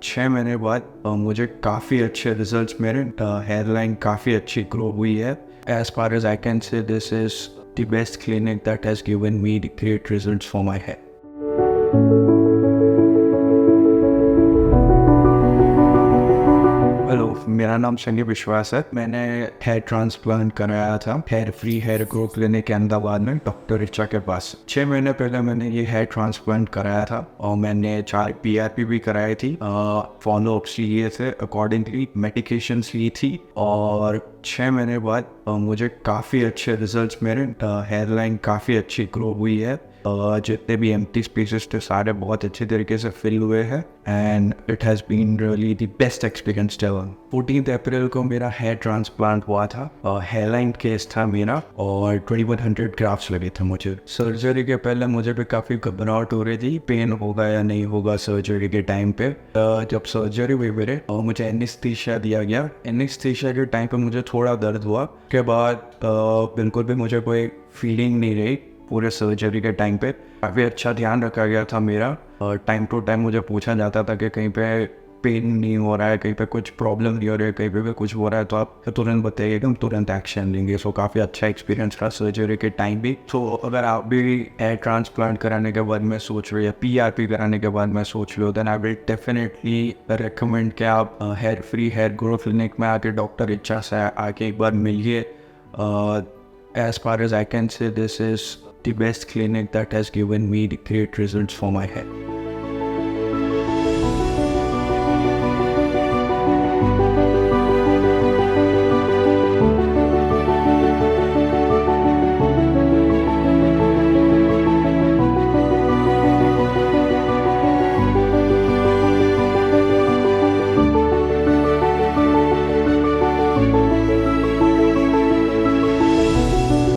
6 महीने बाद मुझे काफ़ी अच्छे रिजल्ट्स मेरे हेयर लाइन काफ़ी अच्छी ग्रो हुई है। As far as I can say this is the best clinic that has given me the great results for my hair. Hello, मेरा नाम सनी विश्वास है। मैंने हेयर ट्रांसप्लांट कराया था hair free hair grow clinic Ahmedabad में डॉक्टर रिचा के पास। 6 महीने पहले मैंने ये हेयर ट्रांसप्लांट कराया था और मैंने 4 PRP भी कराई थी, फॉलोअप्स लिए थे, अकॉर्डिंगली मेडिकेशंस ली थी और 6 महीने बाद मुझे काफ़ी अच्छे रिजल्ट्स मेरे हेयर लाइन काफ़ी अच्छी ग्रो हुई है। जितने भी एम्प्टी स्पेसेस थे सारे बहुत अच्छे तरीके से फिल हुए हैं and it has been really the best experience ever. 14 अप्रैल को मेरा हेयर ट्रांसप्लांट हुआ था, हेयर लाइन केस था मेरा और 2100 ग्राफ्ट्स लगे थे मुझे। सर्जरी के पहले मुझे भी काफ़ी घबराहट हो रही थी, पेन होगा या नहीं होगा सर्जरी के टाइम पे। जब सर्जरी हुई मेरे और मुझे एनेस्थीसिया दिया गया, एनेस्थीसिया के टाइम पे मुझे थोड़ा दर्द हुआ, उसके बाद बिल्कुल भी मुझे कोई फीलिंग नहीं रही। पूरे सर्जरी के टाइम पे काफ़ी अच्छा ध्यान रखा गया था मेरा। टाइम टू टाइम मुझे पूछा जाता था कि कहीं पे पेन नहीं हो रहा है, कहीं पे कुछ प्रॉब्लम नहीं हो रही है, कहीं पे भी कुछ हो रहा है तो आप तुरंत बताइए, हम तुरंत एक्शन लेंगे। सो काफ़ी अच्छा एक्सपीरियंस रहा सर्जरी के टाइम भी। सो अगर आप भी हेयर ट्रांसप्लांट कराने के बाद में सोच रहे हो या PRP कराने के बाद में सोच रहे हो, then I will definitely recommend कि आप hair free hair grow clinic में आके डॉक्टर रिचा से आके एक बार मिलिए। As far as I can say, this is the best clinic that has given me the great results for my hair.